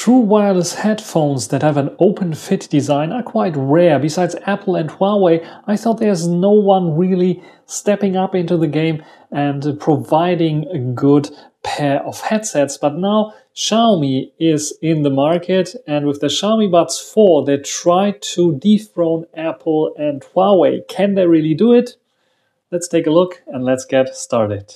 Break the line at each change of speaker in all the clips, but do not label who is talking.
True wireless headphones that have an open fit design are quite rare. Besides Apple and Huawei, I thought there's no one really stepping up into the game and providing a good pair of headsets. But now Xiaomi is in the market, and with the Xiaomi Buds 4, they try to dethrone Apple and Huawei. Can they really do it? Let's take a look and let's get started.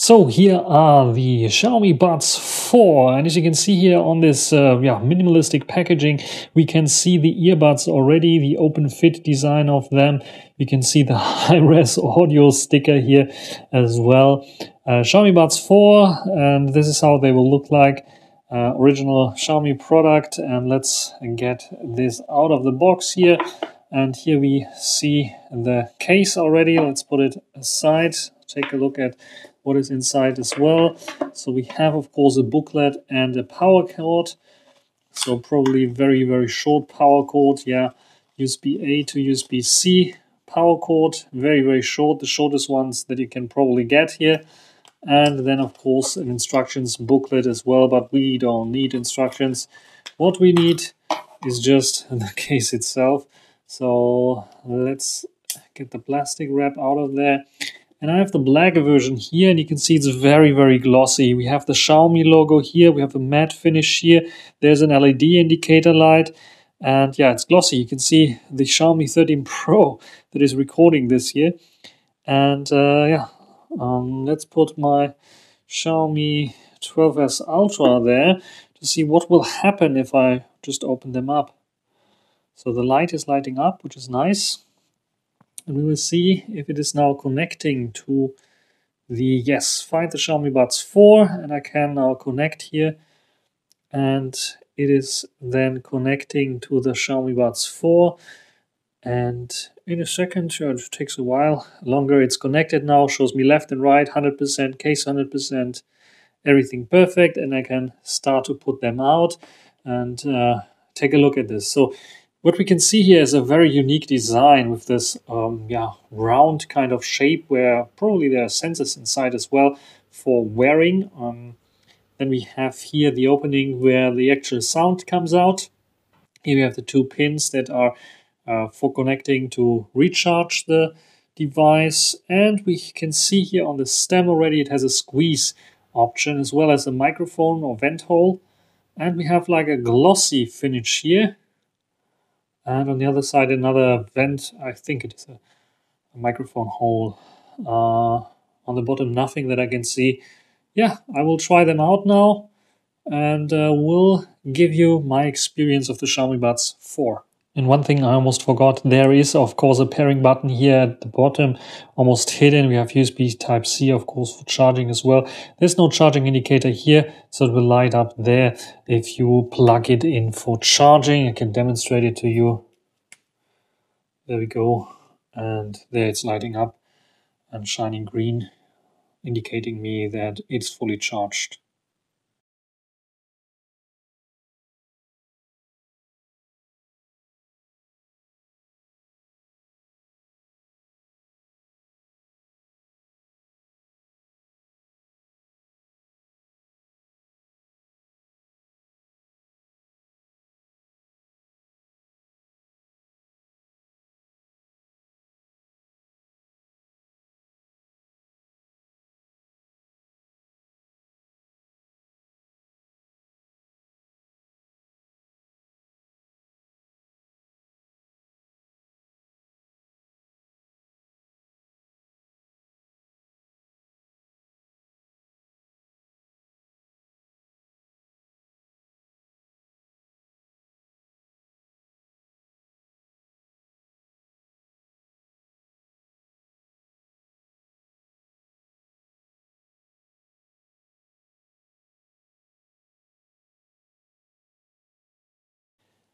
So here are the Xiaomi Buds 4, and as you can see here on this minimalistic packaging, we can see the earbuds already, the open fit design of them. You can see the high-res audio sticker here as well. Xiaomi Buds 4, and this is how they will look like. Original Xiaomi product, and let's get this out of the box here. And here we see the case already. Let's put it aside, take a look at what is inside as well. So we have, of course, a booklet and a power cord. So probably very, very short power cord. Yeah, USB-A to USB-C power cord. Very, very short. The shortest ones that you can probably get here. And then, of course, an instructions booklet as well. But we don't need instructions. What we need is just the case itself. So let's get the plastic wrap out of there. And I have the black version here, and you can see it's very, very glossy. We have the Xiaomi logo here. We have the matte finish here. There's an LED indicator light. And yeah, it's glossy. You can see the Xiaomi 13 Pro that is recording this here. And let's put my Xiaomi 12S Ultra there to see what will happen if I just open them up. So the light is lighting up, which is nice. And we will see if it is now connecting to the, find the Xiaomi Buds 4, and I can now connect here. And it is then connecting to the Xiaomi Buds 4. And in a second, it takes a while longer, it's connected now, shows me left and right, 100%, case 100%, everything perfect. And I can start to put them out and take a look at this. So what we can see here is a very unique design with this round kind of shape where probably there are sensors inside as well for wearing. Then we have here the opening where the actual sound comes out. Here we have the two pins that are for connecting to recharge the device. And we can see here on the stem already it has a squeeze option as well as a microphone or vent hole. And we have like a glossy finish here. And on the other side, another vent. I think it is a microphone hole. On the bottom, nothing that I can see. Yeah, I will try them out now and will give you my experience of the Xiaomi Buds 4. And one thing I almost forgot, there is, of course, a pairing button here at the bottom, almost hidden. We have USB Type-C, of course, for charging as well. There's no charging indicator here, so it will light up there if you plug it in for charging. I can demonstrate it to you. There we go. And there it's lighting up and shining green, indicating me that it's fully charged.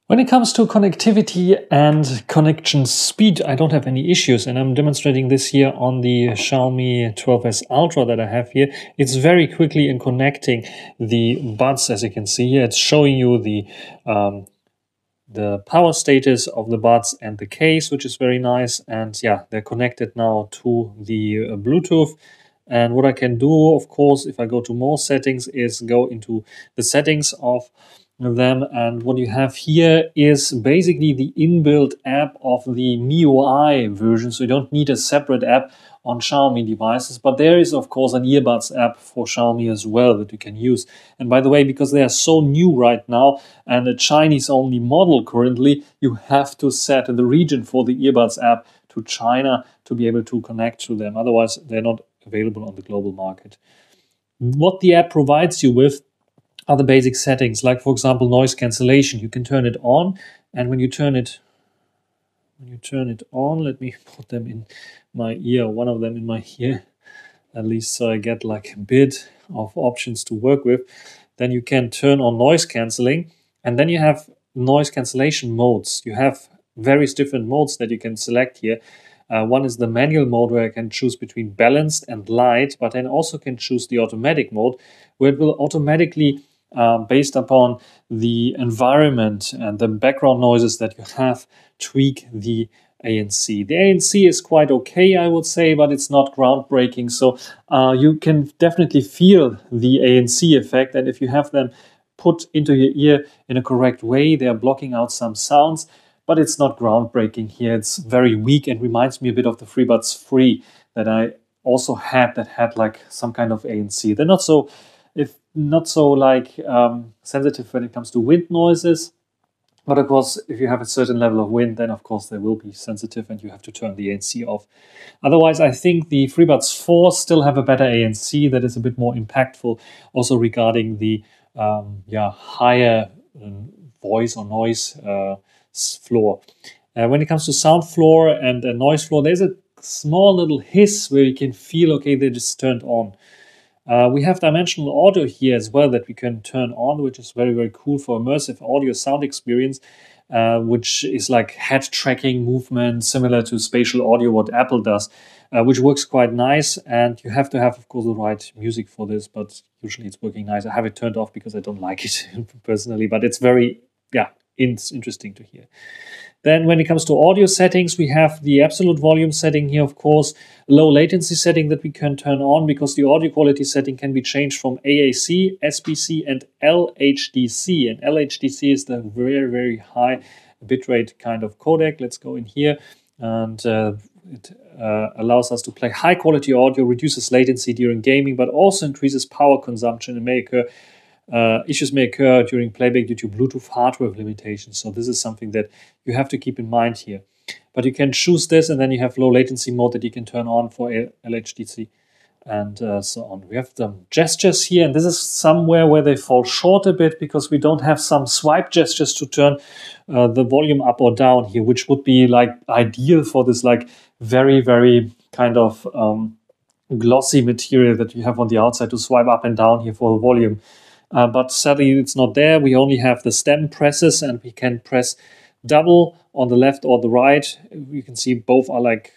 When it comes to connectivity and connection speed, I don't have any issues, and I'm demonstrating this here on the Xiaomi 12S Ultra that I have here. It's very quickly in connecting the buds, as you can see here. It's showing you the the power status of the buds and the case, which is very nice. And yeah, they're connected now to the Bluetooth. And what I can do, of course, if I go to more settings, is go into the settings of them. And what you have here is basically the inbuilt app of the MIUI version. So you don't need a separate app on Xiaomi devices, but there is of course an earbuds app for Xiaomi as well that you can use. And by the way, because they are so new right now and a Chinese only model currently, you have to set the region for the earbuds app to China to be able to connect to them. Otherwise, they're not available on the global market. What the app provides you with are the basic settings, like for example noise cancellation. You can turn it on, and when you turn it on, let me put them in my ear, one of them in my ear, at least so I get like a bit of options to work with. Then you can turn on noise cancelling, and then you have noise cancellation modes. You have various different modes that you can select here. One is the manual mode, where I can choose between balanced and light, but then also can choose the automatic mode, where it will automatically, based upon the environment and the background noises that you have, tweak the ANC. The ANC is quite okay, I would say, but it's not groundbreaking. So you can definitely feel the ANC effect, and if you have them put into your ear in a correct way, they are blocking out some sounds, but it's not groundbreaking here. It's very weak and reminds me a bit of the FreeBuds 3 that I also had, that had like some kind of ANC. They're not so, sensitive when it comes to wind noises. But of course, if you have a certain level of wind, then of course they will be sensitive and you have to turn the ANC off. Otherwise, I think the FreeBuds 4 still have a better ANC that is a bit more impactful, also regarding the higher voice or noise floor. When it comes to sound floor and noise floor, there's a small little hiss where you can feel, okay, they just turned on. We have dimensional audio here as well that we can turn on, which is very, very cool for immersive audio sound experience, which is like head tracking movement, similar to spatial audio, what Apple does, which works quite nice. And you have to have, of course, the right music for this, but usually it's working nice. I have it turned off because I don't like it personally, but it's very, interesting to hear. Then when it comes to audio settings, we have the absolute volume setting here, of course, low latency setting that we can turn on, because the audio quality setting can be changed from AAC, SBC, and LHDC. And LHDC is the very, very high bitrate kind of codec. Let's go in here, and it allows us to play high quality audio, reduces latency during gaming, but also increases power consumption and issues may occur during playback due to Bluetooth hardware limitations. So this is something that you have to keep in mind here. But you can choose this, and then you have low latency mode that you can turn on for LHDC and so on. We have the gestures here, and this is somewhere where they fall short a bit, because we don't have some swipe gestures to turn the volume up or down here, which would be like ideal for this like very, very kind of glossy material that you have on the outside to swipe up and down here for the volume. But sadly, it's not there. We only have the stem presses, and we can press double on the left or the right. You can see both are like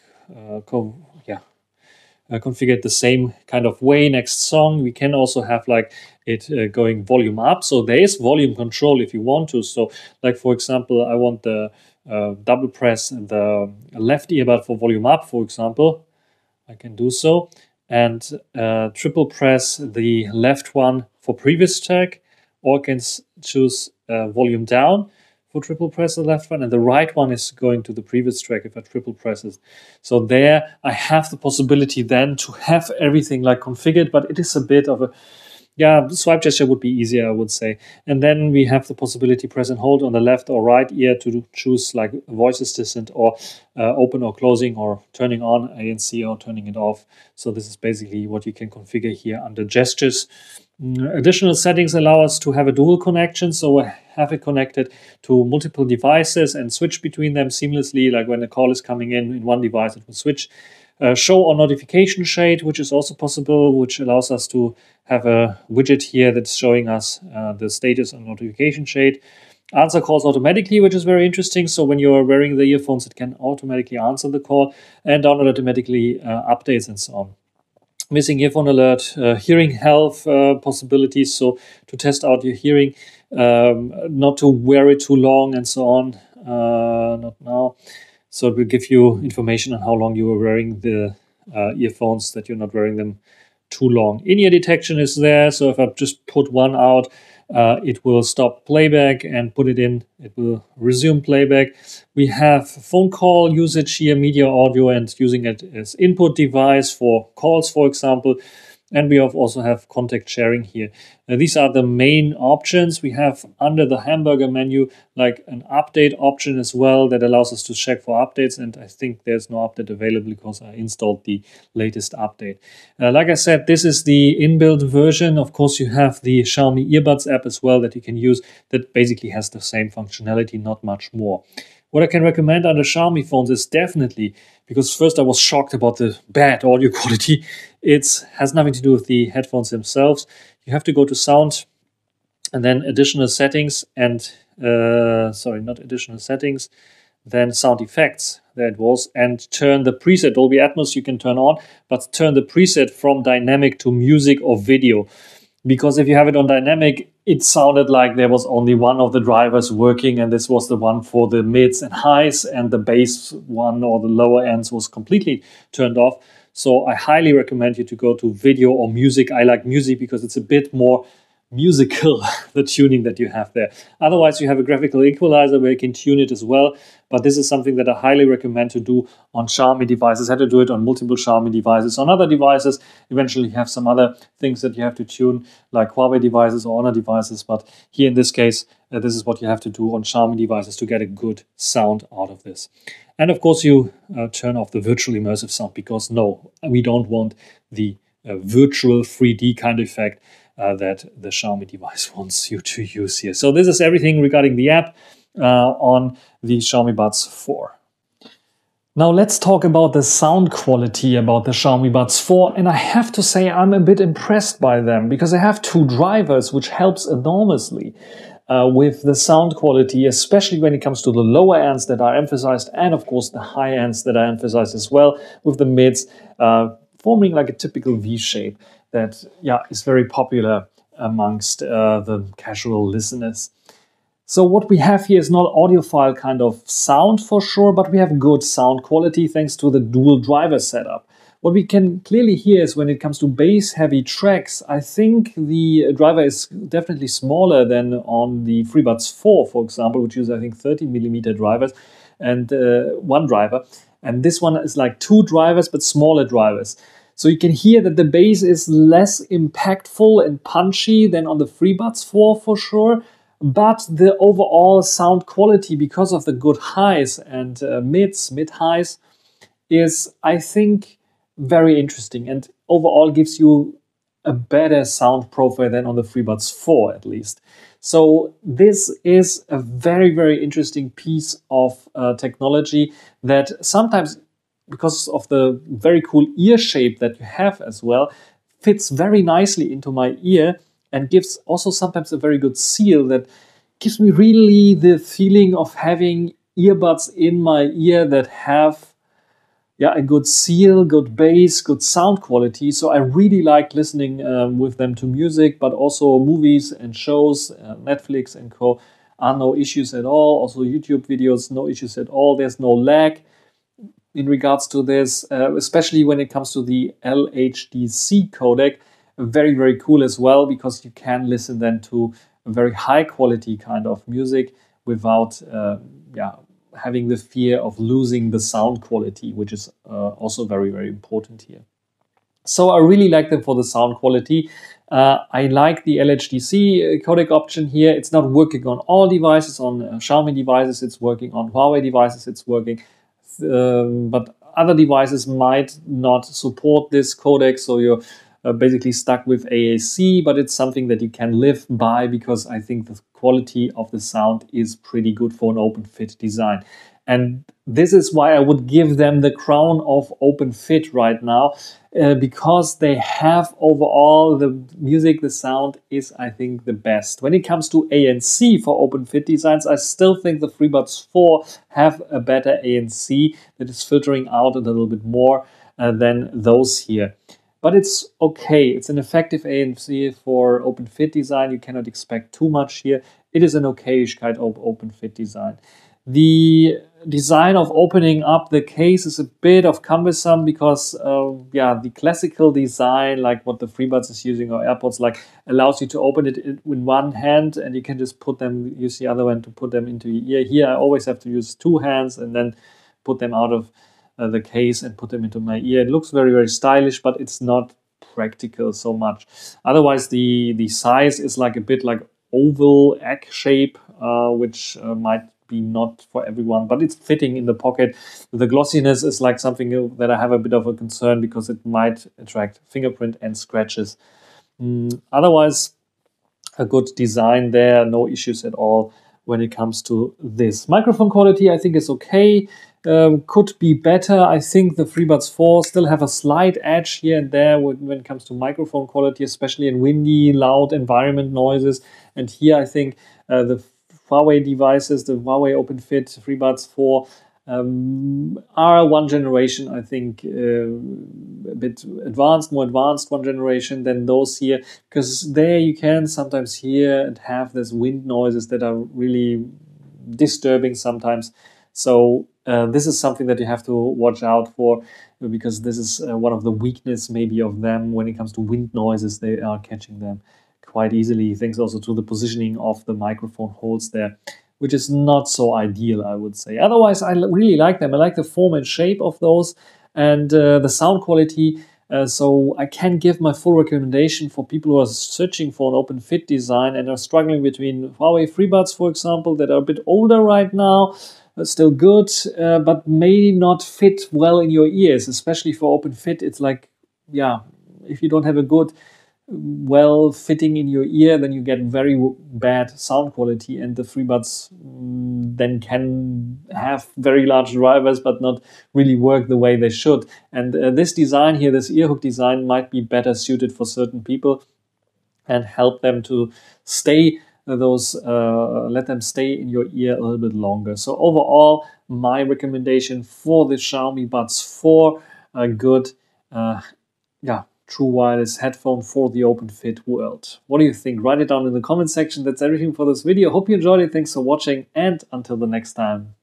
configured the same kind of way. Next song, we can also have like it going volume up. So there is volume control if you want to. So like, for example, I want the double press the left earbud for volume up, for example. I can do so. And triple press the left one for previous track, or I can choose volume down for triple press the left one, and the right one is going to the previous track if I triple press it. So there I have the possibility then to have everything like configured, but it is a bit of a, swipe gesture would be easier, I would say. And then we have the possibility press and hold on the left or right ear to choose like voice assistant, or open or closing, or turning on ANC or turning it off. So this is basically what you can configure here under gestures. Additional settings allow us to have a dual connection, so have it connected to multiple devices and switch between them seamlessly. Like when a call is coming in one device, it will switch. Show or notification shade, which is also possible, which allows us to have a widget here that's showing us the status on notification shade. Answer calls automatically, which is very interesting. So when you're wearing the earphones, it can automatically answer the call, and download automatically updates and so on. missing earphone alert, hearing health possibilities, so to test out your hearing, not to wear it too long and so on, not now. So it will give you information on how long you were wearing the earphones, that you're not wearing them too long. In-ear detection is there, so if I just put one out, it will stop playback, and put it in, it will resume playback. We have phone call usage here, media audio, and using it as input device for calls, for example. And we also have contact sharing here. These are the main options. We have under the hamburger menu like an update option as well that allows us to check for updates. And I think there's no update available because I installed the latest update. Like I said, this is the inbuilt version. Of course, you have the Xiaomi earbuds app as well that you can use that basically has the same functionality, not much more. What I can recommend on the Xiaomi phones is definitely, because first I was shocked about the bad audio quality. It has nothing to do with the headphones themselves. You have to go to sound and then additional settings and, sorry, not additional settings, then sound effects, there it was, and turn the preset. Dolby Atmos you can turn on, but turn the preset from dynamic to music or video. Because if you have it on dynamic, it sounded like there was only one of the drivers working, and this was the one for the mids and highs, and the bass one or the lower ends was completely turned off. So I highly recommend you to go to video or music. I like music because it's a bit more musical, the tuning that you have there. Otherwise, you have a graphical equalizer where you can tune it as well. But this is something that I highly recommend to do on Xiaomi devices. I had to do it on multiple Xiaomi devices. On other devices, eventually you have some other things that you have to tune, like Huawei devices or Honor devices. But here in this case, this is what you have to do on Xiaomi devices to get a good sound out of this. And of course, you turn off the virtual immersive sound, because no, we don't want the virtual 3D kind of effect that the Xiaomi device wants you to use here. So this is everything regarding the app on the Xiaomi Buds 4. Now let's talk about the sound quality about the Xiaomi Buds 4, and I have to say I'm a bit impressed by them, because I have two drivers, which helps enormously with the sound quality, especially when it comes to the lower ends that are emphasized, and of course the high ends that are emphasized as well, with the mids forming like a typical V shape that is very popular amongst the casual listeners. So what we have here is not audiophile kind of sound for sure, but we have good sound quality thanks to the dual driver setup. What we can clearly hear is when it comes to bass-heavy tracks, I think the driver is definitely smaller than on the FreeBuds 4, for example, which is I think 30mm drivers and one driver. And this one is like two drivers, but smaller drivers. So you can hear that the bass is less impactful and punchy than on the FreeBuds 4 for sure. But the overall sound quality, because of the good highs and mid-highs, is, I think, very interesting, and overall gives you a better sound profile than on the FreeBuds 4 at least. So this is a very, very interesting piece of technology that sometimes, because of the very cool ear shape that you have as well, fits very nicely into my ear, and gives also sometimes a very good seal that gives me really the feeling of having earbuds in my ear that have a good seal, good bass, good sound quality. So I really like listening with them to music, but also movies and shows, Netflix and co. are no issues at all. Also YouTube videos, no issues at all. There's no lag in regards to this, especially when it comes to the LHDC codec. Very, very cool as well, because you can listen then to a very high quality kind of music without having the fear of losing the sound quality, which is also very, very important here. So I really like them for the sound quality. I like the LHDC codec option here. It's not working on all devices. On Xiaomi devices, it's working. On Huawei devices, it's working. But other devices might not support this codec, so you're basically stuck with AAC, but it's something that you can live by, because I think the quality of the sound is pretty good for an open fit design. And this is why I would give them the crown of open fit right now, because they have overall the music, the sound is, I think, the best. When it comes to ANC for open fit designs, I still think the FreeBuds 4 have a better ANC that is filtering out a little bit more than those here. but it's okay. It's an effective ANC for open fit design. You cannot expect too much here. It is an okayish kind of open fit design. The design of opening up the case is a bit of cumbersome because, the classical design, like what the FreeBuds is using or AirPods, like allows you to open it in one hand and you can just use the other one to put them into your ear. Here, I always have to use two hands and then put them out of the case and put them into my ear. It looks very, very stylish, but it's not practical so much. Otherwise, the size is like a bit like oval egg shape, which might be not for everyone, but it's fitting in the pocket. The glossiness is like something that I have a bit of a concern because it might attract fingerprint and scratches. Otherwise, a good design there, no issues at all when it comes to this. Microphone quality, I think, is okay. Could be better. I think the FreeBuds 4 still have a slight edge here and there when it comes to microphone quality, especially in windy, loud environment noises. And here I think the Huawei devices, the Huawei OpenFit FreeBuds 4, are one generation, I think, a bit advanced, more advanced one generation than those here, because there you can sometimes hear and have these wind noises that are really disturbing sometimes. So this is something that you have to watch out for, because this is one of the weakness maybe of them when it comes to wind noises. They are catching them quite easily, thanks also to the positioning of the microphone holes there, which is not so ideal, I would say. Otherwise, I really like them. I like the form and shape of those and the sound quality. So I can give my full recommendation for people who are searching for an open fit design and are struggling between Huawei FreeBuds, for example, that are a bit older right now, still good, but may not fit well in your ears, especially for open fit. It's like, if you don't have a good well fitting in your ear, then you get very bad sound quality, and the FreeBuds then can have very large drivers but not really work the way they should. And this design here, this earhook design, might be better suited for certain people and help them to stay let them stay in your ear a little bit longer. So overall, my recommendation for the Xiaomi Buds 4, a good true wireless headphone for the open fit world. What do you think? Write it down in the comment section. That's everything for this video. Hope you enjoyed it. Thanks for watching, and until the next time.